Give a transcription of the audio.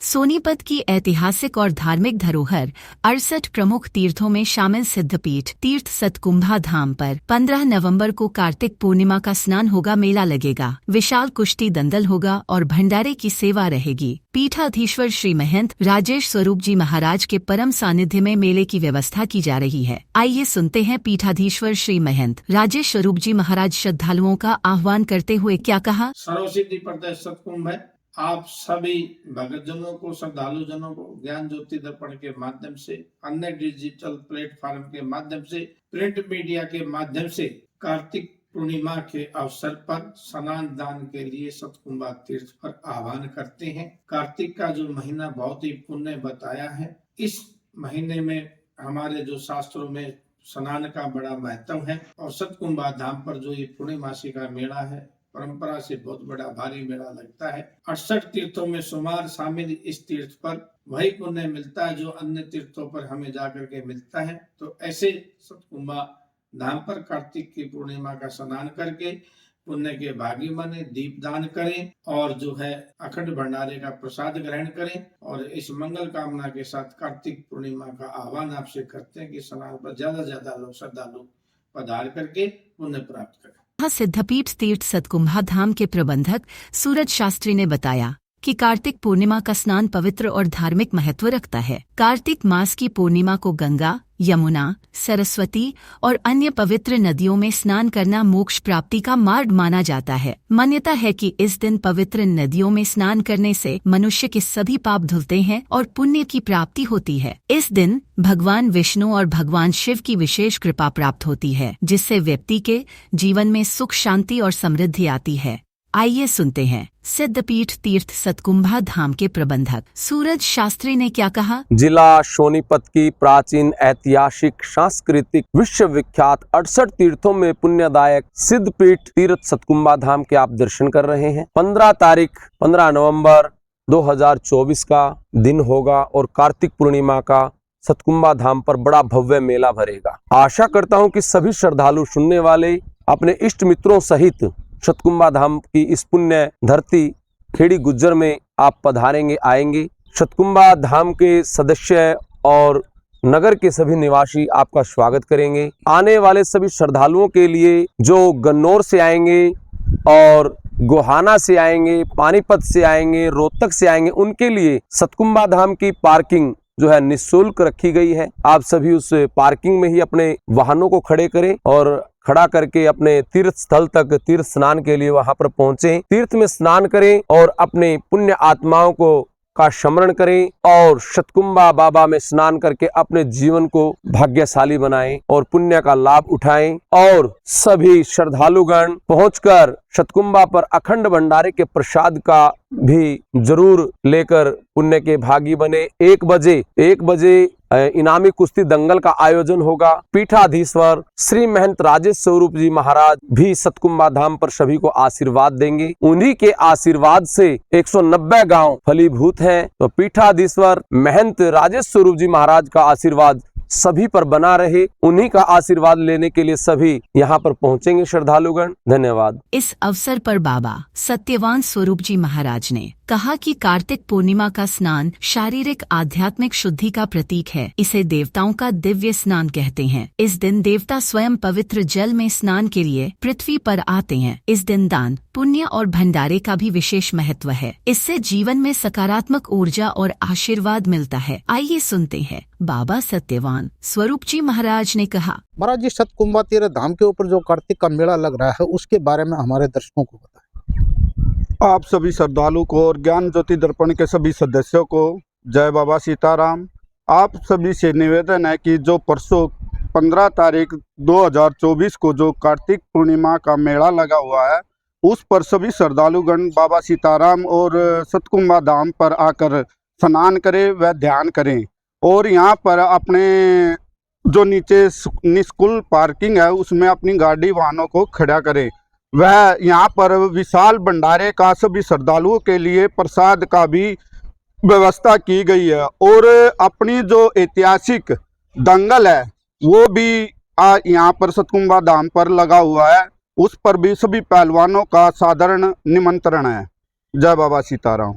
सोनीपत की ऐतिहासिक और धार्मिक धरोहर 68 प्रमुख तीर्थों में शामिल सिद्धपीठ तीर्थ सतकुंभा धाम पर 15 नवंबर को कार्तिक पूर्णिमा का स्नान होगा, मेला लगेगा, विशाल कुश्ती दंगल होगा और भंडारे की सेवा रहेगी। पीठाधीश्वर श्री महंत राजेश स्वरूप जी महाराज के परम सानिध्य में मेले की व्यवस्था की जा रही है। आइए सुनते हैं पीठाधीश्वर श्री महंत राजेश स्वरूप जी महाराज श्रद्धालुओं का आह्वान करते हुए क्या कहा। सर्वसिद्धि प्रदय सतकुंभ है। आप सभी भक्तजनों को, श्रद्धालु जनों को ज्ञान ज्योति दर्पण के माध्यम से, अन्य डिजिटल प्लेटफॉर्म के माध्यम से, प्रिंट मीडिया के माध्यम से कार्तिक पूर्णिमा के अवसर पर स्नान दान के लिए सतकुंभा तीर्थ पर आह्वान करते हैं। कार्तिक का जो महीना बहुत ही पुण्य बताया है, इस महीने में हमारे जो शास्त्रों में स्नान का बड़ा महत्व है और सतकुंभा धाम पर जो ये पूर्णिमासी का मेला है, परंपरा से बहुत बड़ा भारी मेला लगता है। 68 तीर्थों में शुमार शामिल इस तीर्थ पर वही पुण्य मिलता है जो अन्य तीर्थों पर हमें जाकर के मिलता है। तो ऐसे सतकुंभा धाम पर कार्तिक की पूर्णिमा का स्नान करके पुण्य के भागी बने, दीप दान करें और जो है अखंड भंडारे का प्रसाद ग्रहण करें। और इस मंगल कामना के साथ कार्तिक पूर्णिमा का आह्वान आपसे करते हैं कि स्नान पर ज्यादा से ज्यादा लोग श्रद्धालु पधार करके पुण्य प्राप्त करें। सिद्धपीठ तीर्थ सतकुंभा धाम के प्रबंधक सूरज शास्त्री ने बताया कि कार्तिक पूर्णिमा का स्नान पवित्र और धार्मिक महत्व रखता है। कार्तिक मास की पूर्णिमा को गंगा, यमुना, सरस्वती और अन्य पवित्र नदियों में स्नान करना मोक्ष प्राप्ति का मार्ग माना जाता है। मान्यता है कि इस दिन पवित्र नदियों में स्नान करने से मनुष्य के सभी पाप धुलते हैं और पुण्य की प्राप्ति होती है। इस दिन भगवान विष्णु और भगवान शिव की विशेष कृपा प्राप्त होती है, जिससे व्यक्ति के जीवन में सुख, शांति और समृद्धि आती है। आइए सुनते हैं सिद्धपीठ तीर्थ सतकुंभा धाम के प्रबंधक सूरज शास्त्री ने क्या कहा। जिला सोनीपत की प्राचीन, ऐतिहासिक, सांस्कृतिक, विश्व विख्यात 68 तीर्थों में पुण्यदायक सिद्धपीठ तीर्थ सतकुंभा धाम के आप दर्शन कर रहे हैं। 15 नवंबर 2024 का दिन होगा और कार्तिक पूर्णिमा का सतकुंभा धाम पर बड़ा भव्य मेला भरेगा। आशा करता हूँ कि सभी श्रद्धालु सुनने वाले अपने इष्ट मित्रों सहित सतकुंभा धाम की इस पुण्य धरती खेड़ी गुज्जर में आप पधारेंगे, आएंगे। सतकुंभा धाम के सदस्य और नगर के सभी निवासी आपका स्वागत करेंगे। आने वाले सभी श्रद्धालुओं के लिए जो गन्नौर से आएंगे और गोहाना से आएंगे, पानीपत से आएंगे, रोहतक से आएंगे, उनके लिए सतकुंभा धाम की पार्किंग जो है निःशुल्क रखी गई है। आप सभी उस पार्किंग में ही अपने वाहनों को खड़े करें और खड़ा करके अपने तीर्थ स्थल तक तीर्थ स्नान के लिए वहां पर पहुंचे। तीर्थ में स्नान करें और अपने पुण्य आत्माओं को का स्मरण करें और सतकुंभा बाबा में स्नान करके अपने जीवन को भाग्यशाली बनाएं और पुण्य का लाभ उठाएं। और सभी श्रद्धालुगण पहुंचकर सतकुंभा पर अखंड भंडारे के प्रसाद का भी जरूर लेकर पुण्य के भागी बने। 1 बजे इनामी कुश्ती दंगल का आयोजन होगा। पीठाधीश्वर श्री महंत राजेश स्वरूप जी महाराज भी सतकुंभा धाम पर सभी को आशीर्वाद देंगे। उन्हीं के आशीर्वाद से 190 गांव फलीभूत हैं। तो पीठाधीश्वर महंत राजेश स्वरूप जी महाराज का आशीर्वाद सभी पर बना रहे। उन्हीं का आशीर्वाद लेने के लिए सभी यहाँ पर पहुँचेंगे श्रद्धालुगण। धन्यवाद। इस अवसर पर बाबा सत्यवान स्वरूप जी महाराज ने कहा कि कार्तिक पूर्णिमा का स्नान शारीरिक आध्यात्मिक शुद्धि का प्रतीक है। इसे देवताओं का दिव्य स्नान कहते हैं। इस दिन देवता स्वयं पवित्र जल में स्नान के लिए पृथ्वी पर आते हैं। इस दिन दान, पुण्य और भंडारे का भी विशेष महत्व है। इससे जीवन में सकारात्मक ऊर्जा और आशीर्वाद मिलता है। आइए सुनते हैं बाबा सत्यवान स्वरूप जी महाराज ने कहा। महाराज जी, सतकुंभा तीर्थ धाम के ऊपर जो कार्तिक का मेला लग रहा है उसके बारे में हमारे दर्शकों को बताएं। आप सभी श्रद्धालु को और ज्ञान ज्योति दर्पण के सभी सदस्यों को जय बाबा सीताराम। आप सभी से निवेदन है कि जो परसों 15 तारीख 2024 को जो कार्तिक पूर्णिमा का मेला लगा हुआ है, उस पर सभी श्रद्धालुगण बाबा सीताराम और सतकुंभा धाम पर आकर स्नान करें व ध्यान करें। और यहाँ पर अपने जो नीचे निःशुल्क पार्किंग है उसमें अपनी गाड़ी वाहनों को खड़ा करें। वह यहाँ पर विशाल भंडारे का सभी श्रद्धालुओं के लिए प्रसाद का भी व्यवस्था की गई है। और अपनी जो ऐतिहासिक दंगल है वो भी यहाँ पर सतकुंभा धाम पर लगा हुआ है, उस पर भी सभी पहलवानों का साधारण निमंत्रण है। जय बाबा सीताराम।